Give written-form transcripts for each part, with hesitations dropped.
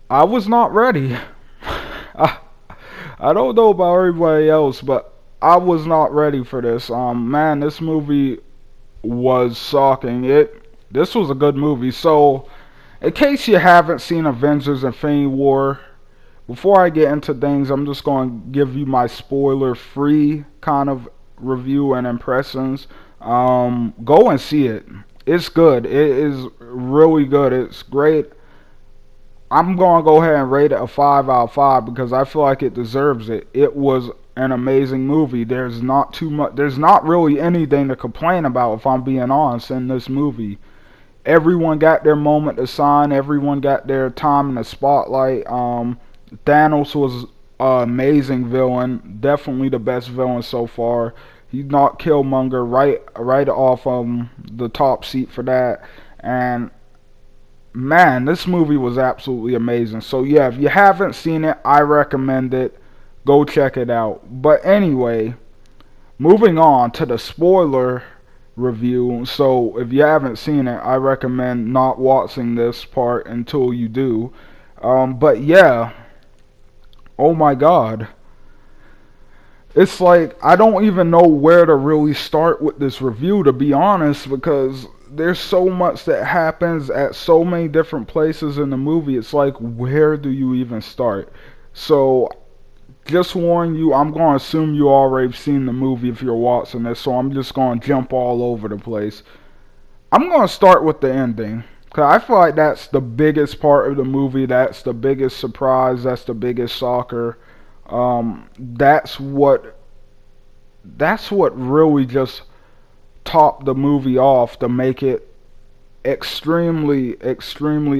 I was not ready. I, I don't know about everybody else, but I was not ready for this. Man, this movie was shocking. This was a good movie. So, in case you haven't seen Avengers Infinity War, before I get into things, I'm just going to give you my spoiler-free kind of review and impressions. Go and see it. It's good. It is really good. It's great. I'm gonna go ahead and rate it a 5 out of 5 because I feel like it deserves it. It was an amazing movie. There's not too much. There's not really anything to complain about if I'm being honest in this movie. Everyone got their moment to shine. Everyone got their time in the spotlight. Thanos was an amazing villain. Definitely the best villain so far. He knocked Killmonger right off the top seat for that. And man, this movie was absolutely amazing. So yeah, if you haven't seen it, I recommend it. Go check it out. But anyway, moving on to the spoiler review. So if you haven't seen it, I recommend not watching this part until you do. But yeah, oh my god. It's like I don't even know where to really start with this review, to be honest, because there's so much that happens at so many different places in the movie. It's like, where do you even start? So just warn you, I'm going to assume you already seen the movie if you're watching this, so I'm just going to jump all over the place. I'm going to start with the ending, because I feel like that's the biggest part of the movie. That's the biggest surprise. That's the biggest shocker. That's what really just topped the movie off to make it extremely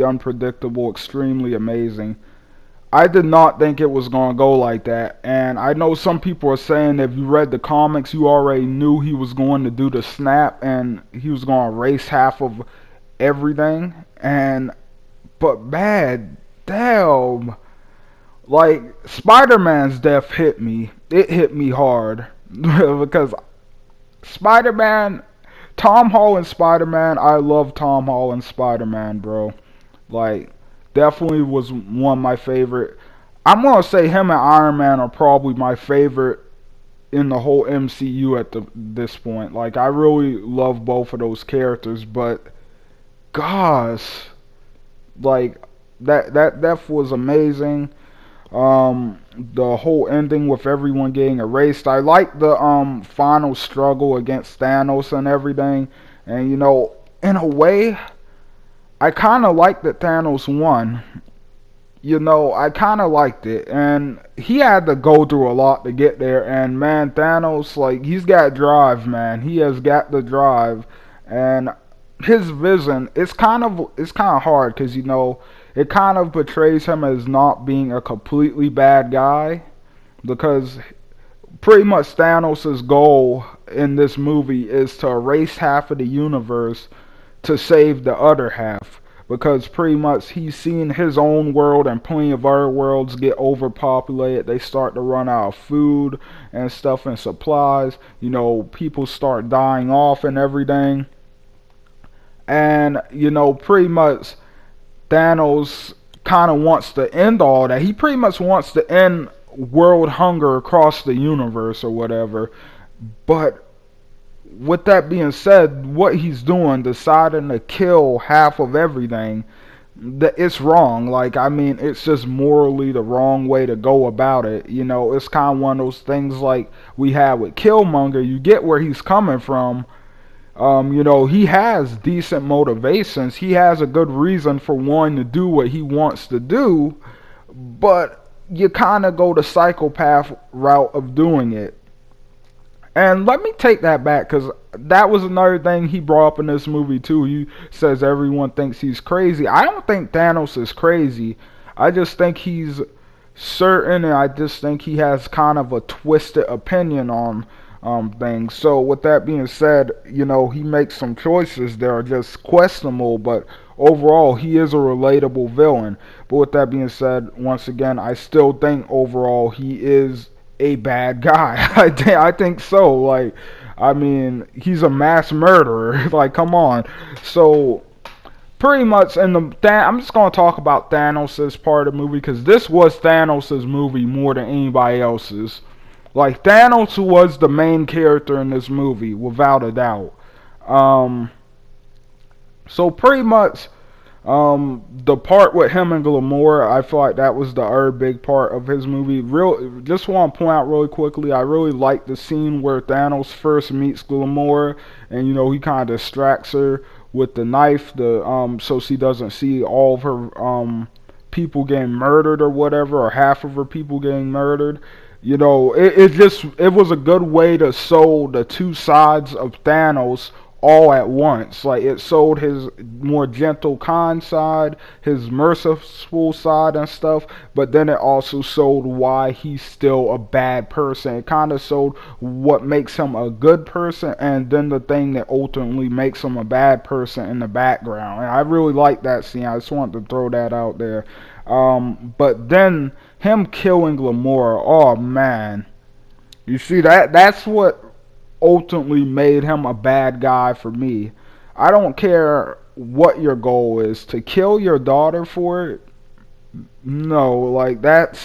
unpredictable, extremely amazing. I did not think it was going to go like that. And I know some people are saying if you read the comics, you already knew he was going to do the snap and he was going to erase half of everything. But man, damn. Like, Spider Man's death hit me. It hit me hard. Because Spider Man, Tom Holland Spider Man, I love Tom Holland Spider Man, bro. Like, definitely was one of my favorite. I'm gonna say him and Iron Man are probably my favorite in the whole MCU at this point. Like, I really love both of those characters, but gosh, like that death was amazing. The whole ending with everyone getting erased. I like the final struggle against Thanos and everything. And in a way, I kind of liked that Thanos won. I kind of liked it, and he had to go through a lot to get there. And man, Thanos, like, he's got drive, man. He has got the drive, and his vision. It's kind of hard because it kind of portrays him as not being a completely bad guy, because pretty much Thanos' goal in this movie is to erase half of the universe to save the other half, because pretty much he's seen his own world and plenty of other worlds get overpopulated. They start to run out of food and stuff and supplies. People start dying off and everything. And pretty much Thanos kind of wants to end all that. He pretty much wants to end world hunger across the universe or whatever. But with that being said, what he's doing, deciding to kill half of everything, that it's wrong. Like, I mean, it's just morally the wrong way to go about it. It's kind of one of those things like we had with Killmonger. You get where he's coming from. He has decent motivations. He has a good reason for wanting to do what he wants to do, but you kind of go the psychopath route of doing it. And let me take that back, because that was another thing he brought up in this movie too. He says everyone thinks he's crazy. I don't think Thanos is crazy. I just think he's certain, and I just think he has kind of a twisted opinion on things. So with that being said, he makes some choices that are just questionable, but overall he is a relatable villain. But with that being said, once again, I still think overall he is a bad guy. I think so. Like, I mean, he's a mass murderer. Like, come on. So pretty much in I'm just gonna talk about Thanos' part of the movie because this was Thanos' movie more than anybody else's. Like Thanos was the main character in this movie without a doubt. Um, so pretty much the part with him and Gamora, I feel like that was the other big part of his movie. Just want to point out really quickly, I really like the scene where Thanos first meets Gamora, and he kind of distracts her with the knife, so she doesn't see all of her people getting murdered or whatever, or half of her people getting murdered. It was a good way to show the two sides of Thanos all at once. Like it showed his more gentle, kind side, his merciful side and stuff, but then it also showed why he's still a bad person. It kind of showed what makes him a good person, and then the thing that ultimately makes him a bad person in the background. And I really like that scene. I just wanted to throw that out there. But then him killing Gamora, oh man, you see that's what ultimately made him a bad guy for me. I don't care what your goal is. To kill your daughter for it? No, like that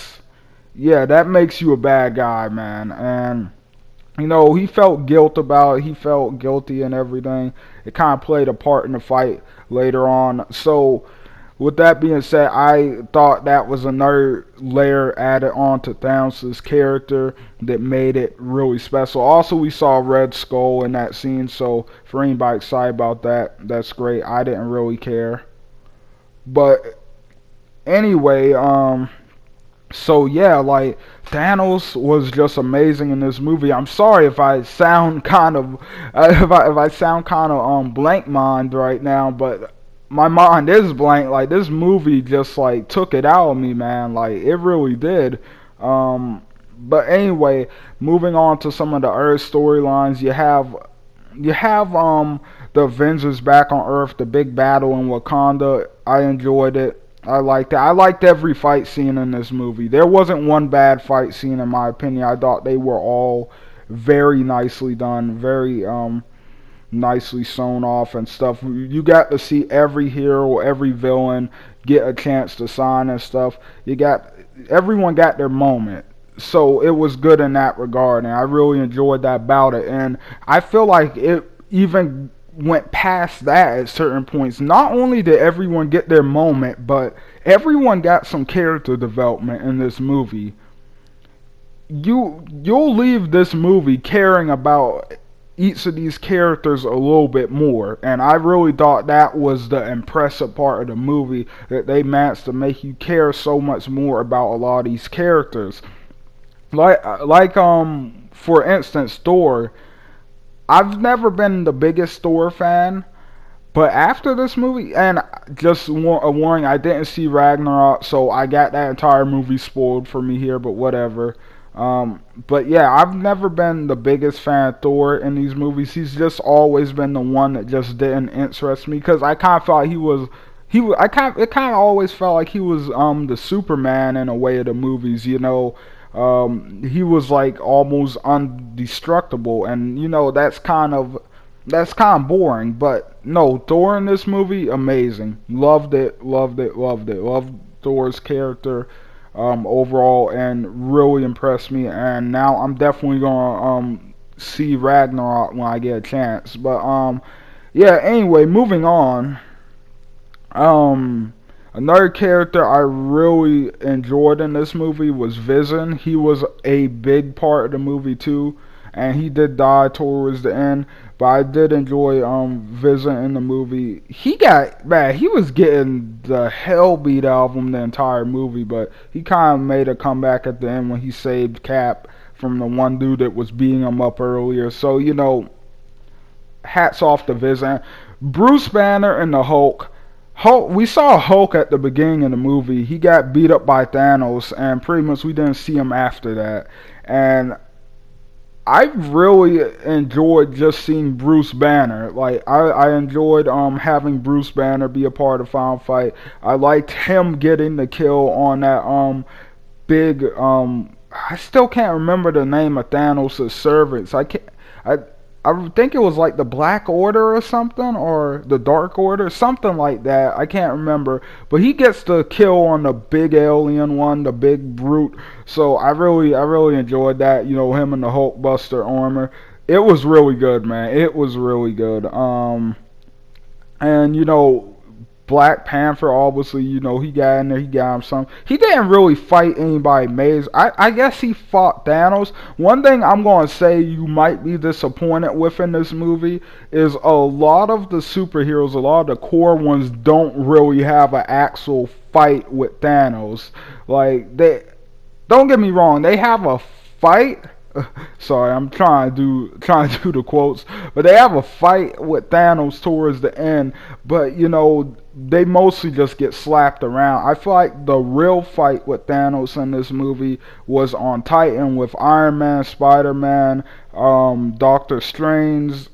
makes you a bad guy, man. And he felt guilt about it. He felt guilty and everything. It kind of played a part in the fight later on. So with that being said, I thought that was another layer added on to Thanos' character that made it really special. Also, we saw Red Skull in that scene, so for anybody excited about that, that's great. I didn't really care. But anyway, so yeah, like Thanos was just amazing in this movie. I'm sorry if I sound kind of if I sound kind of blank mind right now, but my mind is blank. Like this movie just like took it out of me, man. Like it really did. But anyway, moving on to some of the Earth storylines, you have the Avengers back on Earth, the big battle in Wakanda. I enjoyed it. I liked it. I liked every fight scene in this movie. There wasn't one bad fight scene in my opinion. I thought they were all very nicely done, very nicely sewn off and stuff. You got to see every hero, every villain get a chance to shine and stuff. Everyone got their moment. So it was good in that regard, and I really enjoyed that about it. And I feel like it even went past that at certain points. Not only did everyone get their moment, but everyone got some character development in this movie. You'll leave this movie caring about each of these characters a little bit more, and I really thought that was the impressive part of the movie, that they managed to make you care so much more about a lot of these characters. Like for instance, Thor. I've never been the biggest Thor fan, but after this movie, and just a warning, I didn't see Ragnarok, so I got that entire movie spoiled for me here, but whatever. But yeah, I've never been the biggest fan of Thor in these movies. He's just always been the one that just didn't interest me, because I kind of felt it kind of always felt like he was the Superman in a way of the movies. He was like almost indestructible, and that's kind of boring. But no, Thor in this movie, amazing. Loved it, loved it, loved it. Loved Thor's character overall, and really impressed me. And now I'm definitely gonna see Ragnarok when I get a chance. But yeah. Anyway, moving on. Another character I really enjoyed in this movie was Vision. He was a big part of the movie too, and he did die towards the end. But I did enjoy Vision in the movie. He was getting the hell beat out of him the entire movie, but he kind of made a comeback at the end when he saved Cap from the one dude that was beating him up earlier. So hats off to Vision. Bruce Banner and the Hulk. We saw Hulk at the beginning of the movie. He got beat up by Thanos, and pretty much we didn't see him after that. And I really enjoyed just seeing Bruce Banner. Like I enjoyed having Bruce Banner be a part of Final Fight. I liked him getting the kill on that big I still can't remember the name of Thanos' servants. I I think it was like the Black Order or something, or the Dark Order, something like that. I can't remember. But he gets the kill on the big alien one, the big brute. So I really enjoyed that. You know, him in the Hulkbuster armor. It was really good, man. It was really good. And you know, Black Panther, obviously, you know, he got in there, he got him some. He didn't really fight anybody major. I guess he fought Thanos. One thing I'm going to say you might be disappointed with in this movie is a lot of the superheroes, a lot of the core ones, don't really have an actual fight with Thanos. Like, don't get me wrong, they have a fight. Sorry, I'm trying to do the quotes, but they have a fight with Thanos towards the end. But you know, they mostly just get slapped around. I feel like the real fight with Thanos in this movie was on Titan with Iron Man, Spider-Man, Doctor Strange,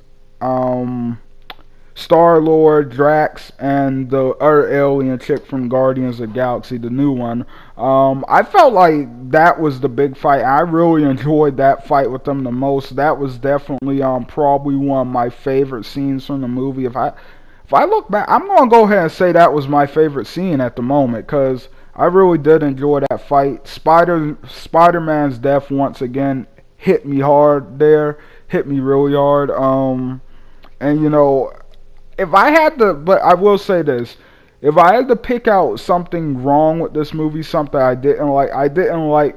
Star-Lord, Drax, and the other alien chick from Guardians of the Galaxy, the new one. I felt like that was the big fight. I really enjoyed that fight with them the most. That was definitely probably one of my favorite scenes from the movie. If I look back, I'm gonna go ahead and say that was my favorite scene at the moment, because I really did enjoy that fight. Spider-Man's death once again hit me hard there, hit me really hard. And you know, if I had to, but I will say this, if I had to pick out something wrong with this movie, something I didn't like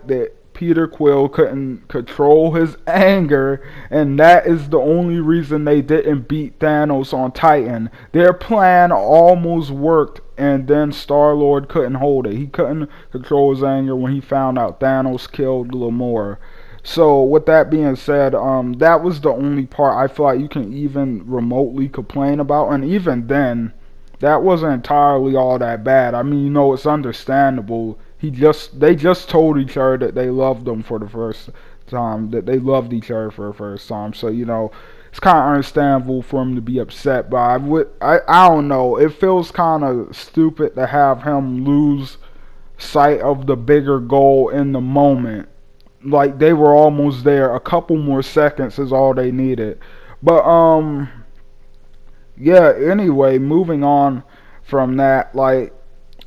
that Peter Quill couldn't control his anger, and that is the only reason they didn't beat Thanos on Titan. Their plan almost worked, and then Star-Lord couldn't hold it. He couldn't control his anger when he found out Thanos killed Gamora. So with that being said, that was the only part I feel like you can even remotely complain about, and even then, that wasn't entirely all that bad. I mean, you know, it's understandable. They just told each other that they loved them for the first time, that they loved each other for the first time. So you know, it's kind of understandable for him to be upset. But I don't know. It feels kind of stupid to have him lose sight of the bigger goal in the moment. Like, they were almost there. A couple more seconds is all they needed. But yeah, anyway, moving on from that, like,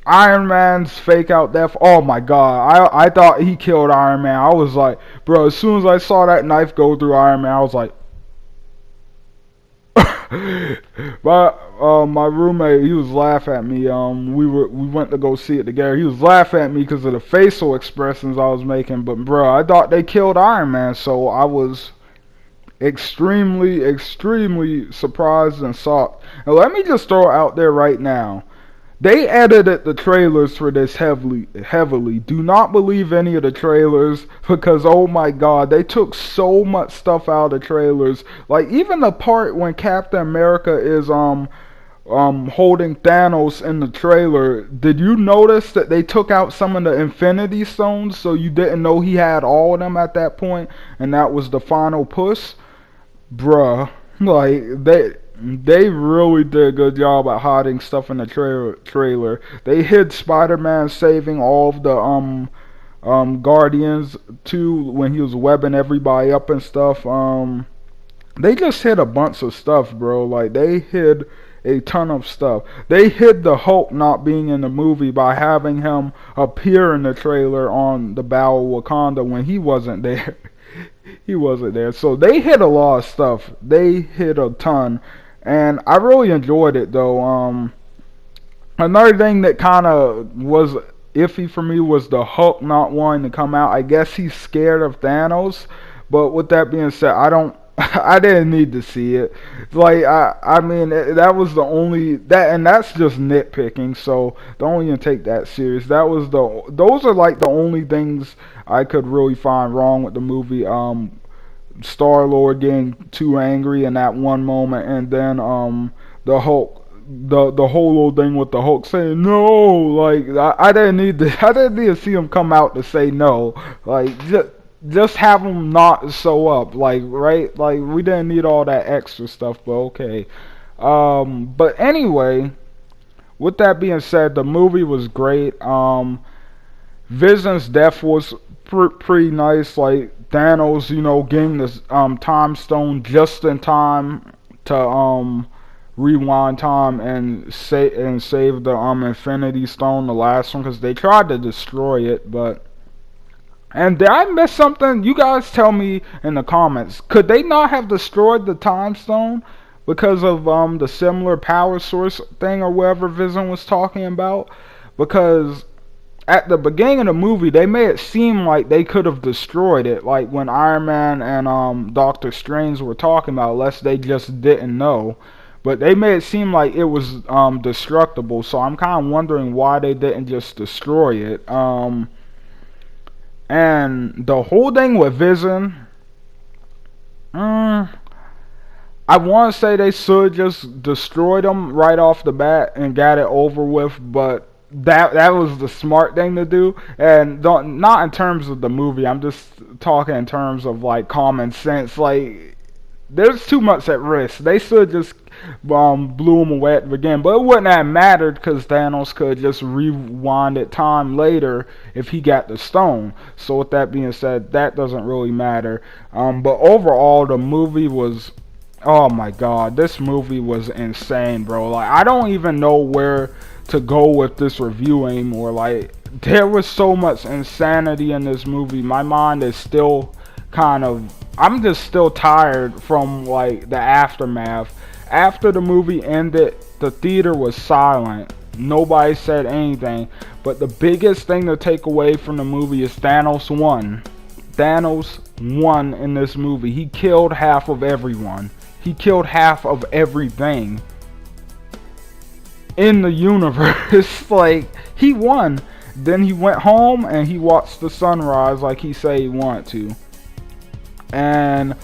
Iron Man's fake out death, oh my god, I thought he killed Iron Man. I was like, bro, as soon as I saw that knife go through Iron Man, I was like, but my roommate, he was laughing at me. We went to go see it together. He was laughing at me because of the facial expressions I was making. But bro, I thought they killed Iron Man, so I was extremely surprised and shocked. And let me just throw it out there right now. They edited the trailers for this heavily. Do not believe any of the trailers, because oh my god, they took so much stuff out of the trailers. Like, even the part when Captain America is holding Thanos in the trailer. Did you notice that they took out some of the Infinity Stones, so you didn't know he had all of them at that point, and that was the final push? Bruh, like, they really did a good job at hiding stuff in the trailer. They hid Spider-Man saving all of the Guardians too when he was webbing everybody up and stuff. They just hid a bunch of stuff, bro. Like, they hid a ton of stuff. They hid the Hulk not being in the movie by having him appear in the trailer on the Battle of Wakanda when he wasn't there. He wasn't there. So they hid a lot of stuff. They hid a ton. And I really enjoyed it, though. Another thing that kind of was iffy for me was the Hulk not wanting to come out. I guess he's scared of Thanos. But with that being said, I didn't need to see it. Like, I mean, that was the only, and that's just nitpicking, so don't even take that serious. Those are like the only things I could really find wrong with the movie. Star-Lord getting too angry in that one moment, and then the Hulk, the whole little thing with the Hulk saying no. Like, I didn't need to see him come out to say no. Like, just have him not show up, like, right? Like, we didn't need all that extra stuff, but okay. But anyway, with that being said, the movie was great. Vision's death was pretty nice. Like Thanos, getting this time stone just in time to rewind time and save the Infinity Stone, the last one, because they tried to destroy it. But and did I miss something? You guys tell me in the comments. Could they not have destroyed the time stone because of the similar power source thing or whatever Vision was talking about? Because at the beginning of the movie, they made it seem like they could have destroyed it, like when Iron Man and Doctor Strange were talking about it, unless they just didn't know. But they made it seem like it was destructible, so I'm kind of wondering why they didn't just destroy it. And the whole thing with Vision, I want to say they should just destroyed him right off the bat and got it over with, but that was the smart thing to do. And not in terms of the movie, I'm just talking in terms of like common sense. Like there's too much at risk. They should just blew him away at the beginning, but it wouldn't have mattered because Thanos could just rewind it time later if he got the stone. So with that being said, that doesn't really matter. But overall, the movie was, oh my god, this movie was insane, bro. Like I don't even know where to go with this review anymore. Like there was so much insanity in this movie. My mind is still I'm just still tired from like the aftermath. After the movie ended, the theater was silent. Nobody said anything. But the biggest thing to take away from the movie is Thanos won. Thanos won in this movie. He killed half of everyone. He killed half of everything in the universe. Like, he won. Then he went home and he watched the sunrise like he said he wanted to. And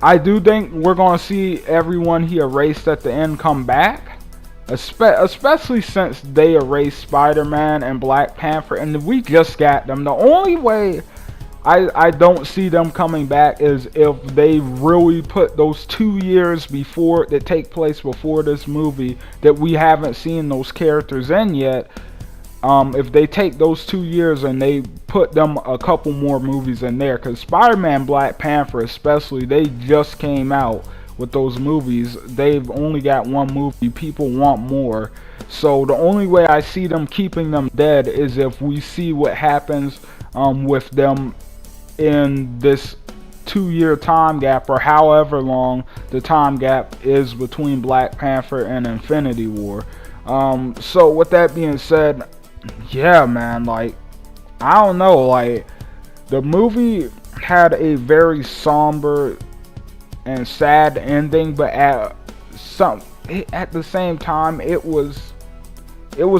I do think we're going to see everyone he erased at the end come back. Especially since they erased Spider-Man and Black Panther. And we just got them. The only way I don't see them coming back is if they really put those 2 years before that take place before this movie that we haven't seen those characters in yet. If they take those 2 years and they put them a couple more movies in there, because Spider-Man, Black Panther especially, they just came out with those movies. They've only got one movie. People want more. So the only way I see them keeping them dead is if we see what happens with them in this 2-year time gap, or however long the time gap is between Black Panther and Infinity War. So with that being said, yeah, man, like, I don't know, like, the movie had a very somber and sad ending, but at the same time, it was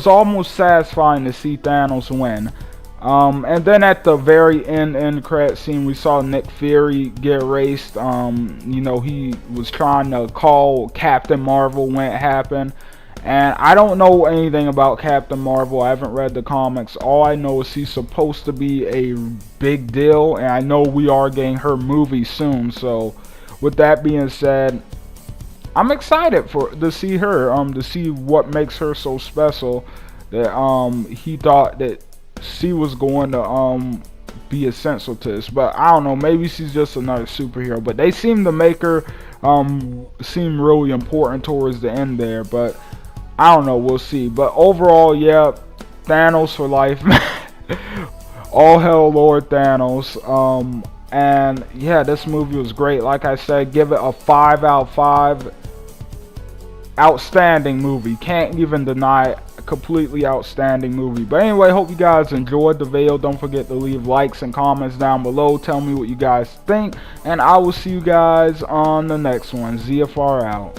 almost satisfying to see Thanos win. And then at the very end credit scene, we saw Nick Fury get erased. He was trying to call Captain Marvel when it happened. And I don't know anything about Captain Marvel. I haven't read the comics. All I know is she's supposed to be a big deal, and I know we are getting her movie soon. So, with that being said, I'm excited to see her. To see what makes her so special. That he thought that she was going to be essential to this, but I don't know. Maybe she's just another superhero. But they seem to make her seem really important towards the end there. But I don't know, we'll see. But overall, yeah, Thanos for life. All hell Lord Thanos. And yeah, this movie was great. Like I said, give it a 5 out of 5. Outstanding movie. Can't even deny it. A completely outstanding movie. But anyway, hope you guys enjoyed the video. Don't forget to leave likes and comments down below. Tell me what you guys think. And I will see you guys on the next one. ZFR out.